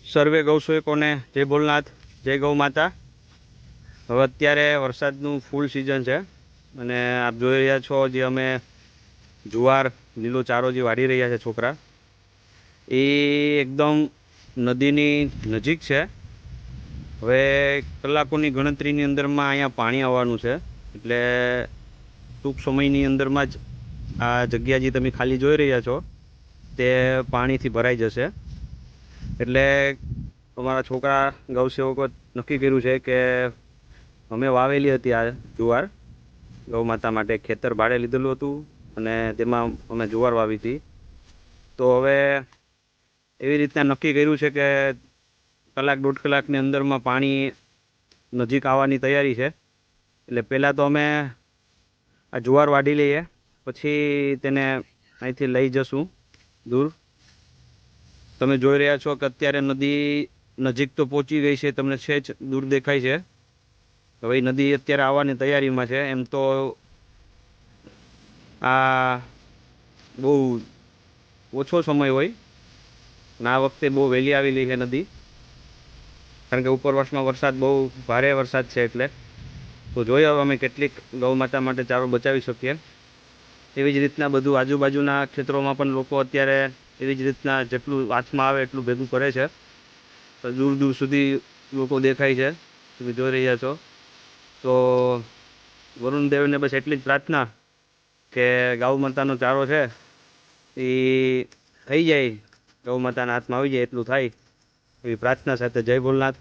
સર્વે ગૌસેવકોને જય ભોલનાથ, જય ગૌ માતા। હવે અત્યારે વરસાદનું ફૂલ સિઝન છે અને આપ જોઈ રહ્યા છો જે અમે જુવાર લીલો ચારો જે વાળી રહ્યા છે છોકરા, એ એકદમ નદીની નજીક છે। હવે કલાકોની ગણતરીની અંદરમાં અહીંયા પાણી આવવાનું છે, એટલે ટૂંક સમયની અંદરમાં જ આ જગ્યા જે તમે ખાલી જોઈ રહ્યા છો તે પાણીથી ભરાઈ જશે। એટલે અમારા છોકરા ગૌસેવકો નક્કી કર્યું છે કે અમે વાવેલી હતી આ જુવાર ગૌ માતા માટે, ખેતર ભાડે લીધેલું હતું અને તેમાં અમે જુવાર વાવી હતી। તો હવે એવી રીતના નક્કી કર્યું છે કે કલાક દોઢ કલાકની અંદરમાં પાણી નજીક આવવાની તૈયારી છે। એટલે પહેલાં તો અમે આ જુવાર વાઢી લઈએ, પછી તેને અહીંથી લઈ જશું દૂર। તમે જોઈ રહ્યા છો કે અત્યારે નદી નજીક તો પહોંચી ગઈ છે, તમને સહેજ દૂર દેખાય છે। હવે નદી અત્યારે આવવાની તૈયારીમાં છે। એમ તો આ બહુ ઓછો સમય હોય અને આ વખતે બહુ વહેલી આવેલી છે નદી, કારણ કે ઉપરવાસમાં વરસાદ બહુ ભારે વરસાદ છે। એટલે તો જોઈએ હવે અમે કેટલીક ગૌ માતા માટે ચારો બચાવી શકીએ। એવી જ રીતના બધું આજુબાજુના ક્ષેત્રોમાં પણ લોકો અત્યારે એવી જ રીતના જેટલું હાથમાં આવે એટલું ભેગું કરે છે। તો દૂર દૂર સુધી લોકો દેખાય છે, તમે જોઈ રહ્યા છો। તો વરુણદેવને બસ એટલી જ પ્રાર્થના કે ગૌ માતાનો ચારો છે એ થઈ જાય, ગૌ માતાના હાથમાં આવી જાય એટલું થાય એવી પ્રાર્થના સાથે જય ભોલનાથ,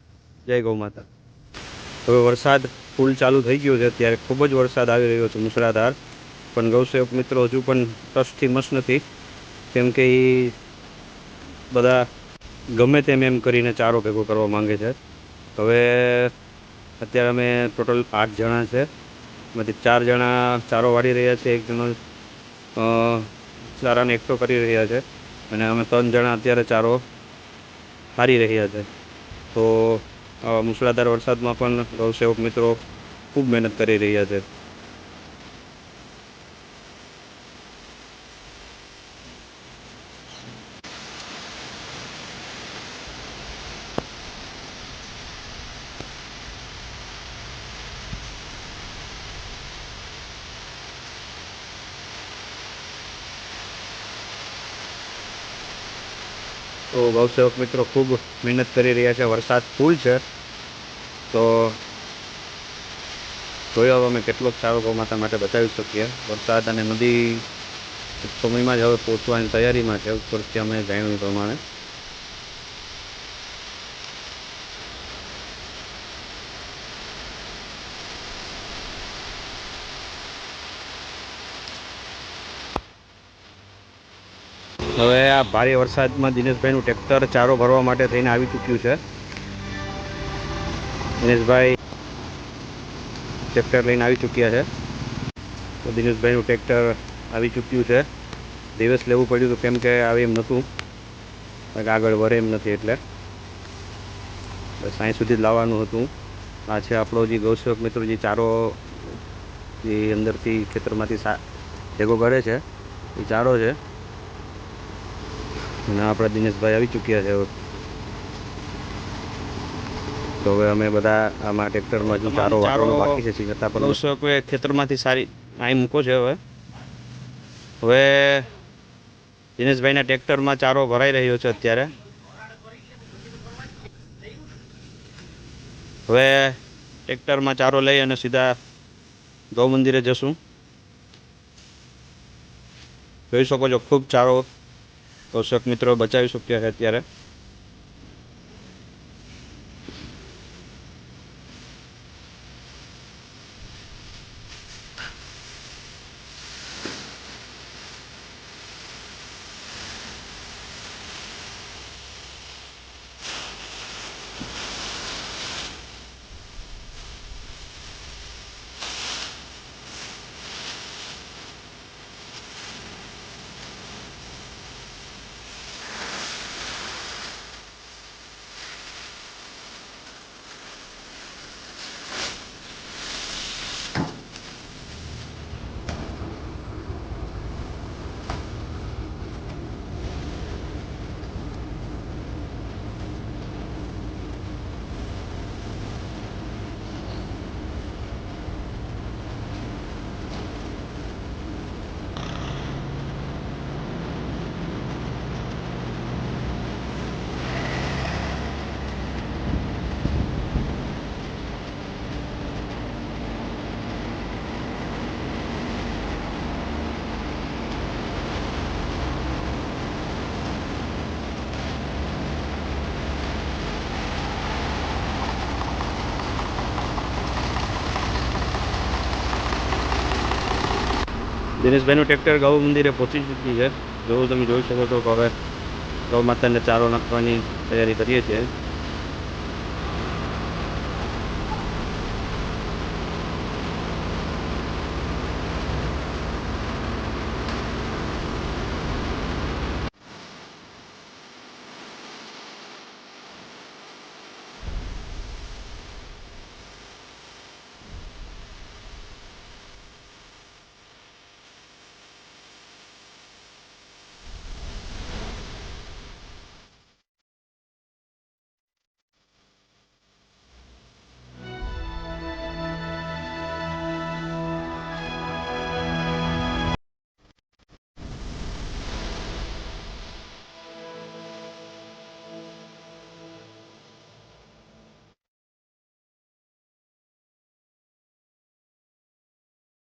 જય ગૌ માતા। હવે વરસાદ ફૂલ ચાલુ થઈ ગયો છે, અત્યારે ખૂબ જ વરસાદ આવી રહ્યો છે મુસળાધાર, પણ ગૌસેવક મિત્રો હજુ પણ ટસથી મસ નથી, કેમ કે એ બધા ગમે તેમ એમ કરીને ચારો ભેગો કરવા માંગે છે। હવે અત્યારે અમે ટોટલ 8 જણા છે, એમાંથી 4 જણા ચારો વાળી રહ્યા છે, 1 જણો ચારાને એકઠો કરી રહ્યા છે અને અમે 3 જણા અત્યારે ચારો હારી રહ્યા છે। તો મુસળાધાર વરસાદમાં પણ ગૌસેવક મિત્રો ખૂબ મહેનત કરી રહ્યા છે। તો ગૌસેવક મિત્રો ખૂબ મહેનત કરી રહ્યા છે, વરસાદ ફૂલ છે। તો જોયો હવે અમે કેટલોક ચારો ગૌ માતા માટે બચાવી શકીએ। વરસાદ અને નદી સમયમાં જ હવે પહોંચવાની તૈયારીમાં છે, ઉપરથી અમે જાણ્યું પ્રમાણે। હવે આ ભારે વરસાદમાં દિનેશભાઈનું ટ્રેક્ટર ચારો ભરવા માટે થઈને આવી ચૂક્યું છે। દિનેશભાઈ ટ્રેક્ટર લઈને આવી ચૂક્યા છે। તો દિનેશભાઈનું ટ્રેક્ટર આવી ચૂક્યું છે। દિવસ લેવું પડ્યું હતું, કેમ કે આવે એમ નહોતું, આગળ વરે એમ નથી, એટલે બસ અહીં સુધી જ લાવવાનું હતું। આ છે આપણો જે ગૌસેવક મિત્રો જે ચારો જે અંદરથી ખેતરમાંથી ભેગો કરે છે એ ચારો છે, અને આપણા દિનેશભાઈ આવી ચૂક્યા છે। તો હવે અમે બધા આમાં ટ્રેક્ટરમાં જો ચારો વાળવાનો બાકી છે છતાં પણ ગૌસેવકોએ ખેતરમાંથી સારી અહીં મૂકો છે। હવે દિનેશભાઈના ટ્રેક્ટરમાં ચારો ભરાઈ રહ્યો છે અત્યારે। હવે ટ્રેક્ટરમાં ચારો લઈ અને સીધા ગૌ મંદિરે જશું। જોઈ શકો છો ખૂબ ચારો ગૌસેવક મિત્રો બચાવી શક્યા છે અત્યારે। દિનેશભાઈનું ટ્રેક્ટર ગૌ મંદિરે પહોંચી ચૂકી છે. જેવું તમે જોઈ શકો છો કે હવે ગૌ માતાને ચારો નાખવાની તૈયારી કરીએ છીએ.